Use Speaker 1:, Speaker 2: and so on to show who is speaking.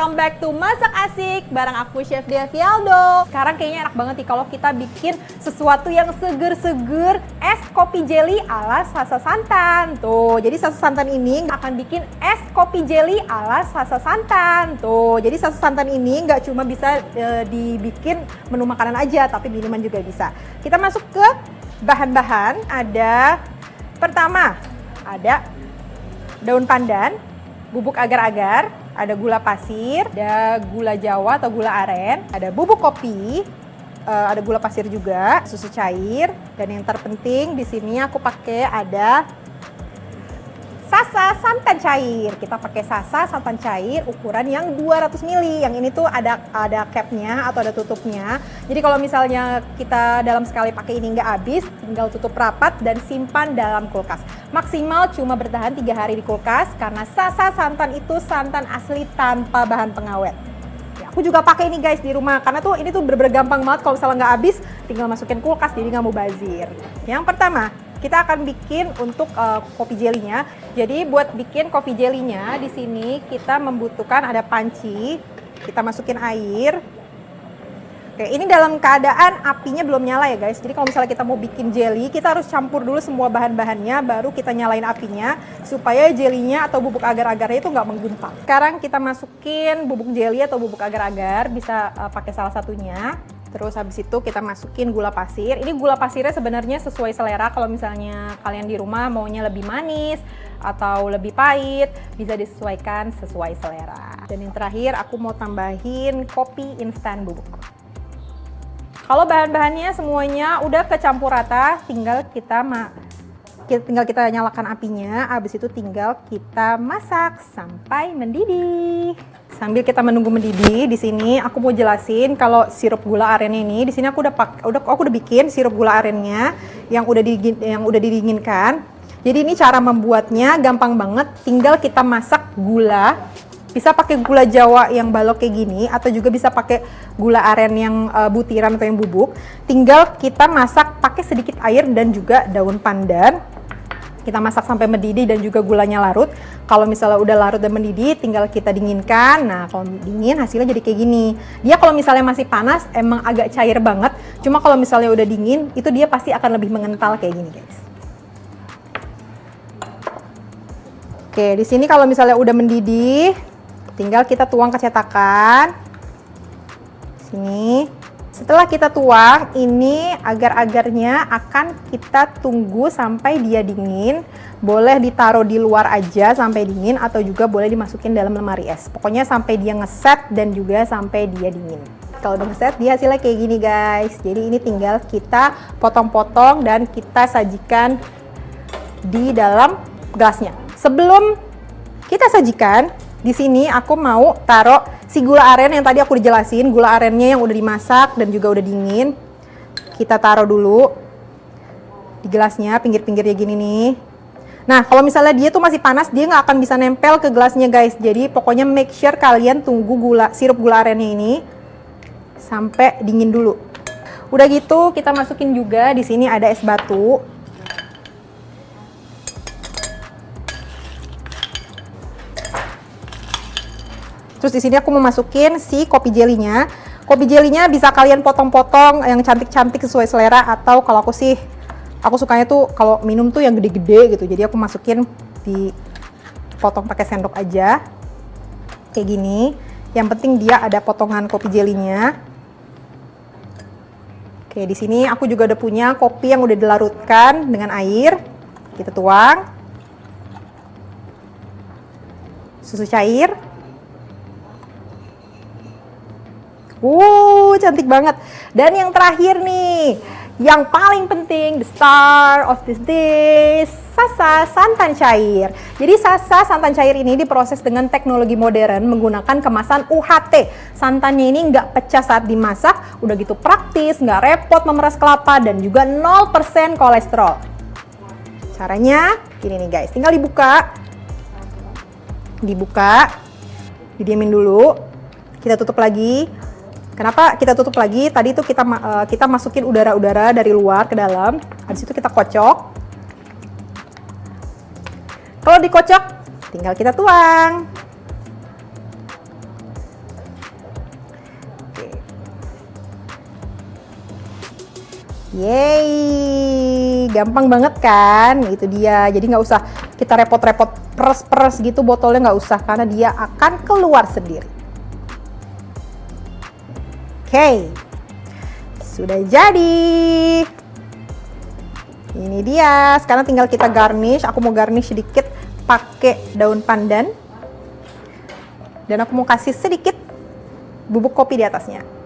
Speaker 1: welcome back to Masak Asik bareng aku Chef Devialdo. Sekarang kayaknya enak banget nih kalau kita bikin sesuatu yang seger-seger, es kopi jelly ala Sasa Santan. Tuh, jadi Sasa Santan ini akan bikin es kopi jelly ala Sasa Santan. Tuh, jadi Sasa Santan ini nggak cuma bisa dibikin menu makanan aja, tapi minuman juga bisa. Kita masuk ke bahan-bahan. Pertama, ada daun pandan, bubuk agar-agar, ada gula pasir, ada gula jawa atau gula aren, ada bubuk kopi, ada gula pasir juga, susu cair, dan yang terpenting di sini aku pakai ada Sasa santan cair. Kita pakai Sasa santan cair ukuran yang 200 ml. Yang ini tuh ada capnya atau ada tutupnya. Jadi kalau misalnya kita dalam sekali pakai ini nggak habis, tinggal tutup rapat dan simpan dalam kulkas. Maksimal cuma bertahan 3 hari di kulkas karena Sasa santan itu santan asli tanpa bahan pengawet. Ya, aku juga pakai ini guys di rumah karena tuh ini tuh bener-bener gampang banget, kalau misalnya nggak habis tinggal masukin kulkas jadi nggak mubazir. Yang pertama, kita akan bikin untuk kopi jelinya. Jadi buat bikin kopi jelinya di sini kita membutuhkan ada panci. Kita masukin air. Oke, ini dalam keadaan apinya belum nyala ya guys. Jadi kalau misalnya kita mau bikin jelly, kita harus campur dulu semua bahan-bahannya, baru kita nyalain apinya supaya jelinya atau bubuk agar-agarnya itu nggak menggumpal. Sekarang kita masukin bubuk jelly atau bubuk agar-agar, bisa pakai salah satunya. Terus habis itu kita masukin gula pasir. Ini gula pasirnya sebenarnya sesuai selera. Kalau misalnya kalian di rumah maunya lebih manis atau lebih pahit, bisa disesuaikan sesuai selera. Dan yang terakhir aku mau tambahin kopi instan bubuk. Kalau bahan-bahannya semuanya udah kecampur rata, tinggal kita nyalakan apinya. Habis itu tinggal kita masak sampai mendidih. Sambil kita menunggu mendidih, di sini aku mau jelasin kalau sirup gula aren ini, di sini aku udah bikin sirup gula arennya yang udah didinginkan. Jadi ini cara membuatnya gampang banget, tinggal kita masak gula. Bisa pakai gula jawa yang balok kayak gini atau juga bisa pakai gula aren yang butiran atau yang bubuk. Tinggal kita masak pakai sedikit air dan juga daun pandan. Kita masak sampai mendidih dan juga gulanya larut. Kalau misalnya udah larut dan mendidih, tinggal kita dinginkan. Nah, kalau dingin hasilnya jadi kayak gini. Dia kalau misalnya masih panas, emang agak cair banget. Cuma kalau misalnya udah dingin, itu dia pasti akan lebih mengental kayak gini, guys. Oke, di sini kalau misalnya udah mendidih, tinggal kita tuang ke cetakan. Sini. Setelah kita tuang, ini agar-agarnya akan kita tunggu sampai dia dingin. Boleh ditaruh di luar aja sampai dingin atau juga boleh dimasukin dalam lemari es. Pokoknya sampai dia ngeset dan juga sampai dia dingin. Kalau udah ngeset, dia hasilnya kayak gini guys. Jadi ini tinggal kita potong-potong dan kita sajikan di dalam gelasnya. Sebelum kita sajikan, di sini aku mau taruh si gula aren yang tadi aku dijelasin, gula arennya yang udah dimasak dan juga udah dingin. Kita taruh dulu di gelasnya, pinggir-pinggirnya gini nih. Nah, kalau misalnya dia tuh masih panas, dia nggak akan bisa nempel ke gelasnya guys. Jadi pokoknya make sure kalian tunggu sirup gula arennya ini sampai dingin dulu. Udah gitu, kita masukin juga di sini ada es batu. Terus di sini aku mau masukin si kopi jelinya. Kopi jelinya bisa kalian potong-potong yang cantik-cantik sesuai selera, atau kalau aku sukanya tuh kalau minum tuh yang gede-gede gitu. Jadi aku masukin potong pakai sendok aja. Kayak gini. Yang penting dia ada potongan kopi jelinya. Oke, di sini aku juga udah punya kopi yang udah dilarutkan dengan air. Kita tuang. Susu cair. Cantik banget. Dan yang terakhir nih, yang paling penting, the star of this dish, Sasa santan cair. Jadi Sasa santan cair ini diproses dengan teknologi modern menggunakan kemasan UHT. Santannya ini nggak pecah saat dimasak, udah gitu praktis, nggak repot memeras kelapa, dan juga 0% kolesterol. Caranya gini nih guys, tinggal dibuka, didiamin dulu, kita tutup lagi. Kenapa kita tutup lagi? Tadi itu kita masukin udara-udara dari luar ke dalam. Habis itu kita kocok. Kalau dikocok, tinggal kita tuang. Yeay, gampang banget kan? Itu dia. Jadi nggak usah kita repot-repot peres-peres gitu botolnya, nggak usah, karena dia akan keluar sendiri. Oke, sudah jadi. Ini dia. Sekarang tinggal kita garnish. Aku mau garnish sedikit pakai daun pandan. Dan aku mau kasih sedikit bubuk kopi di atasnya.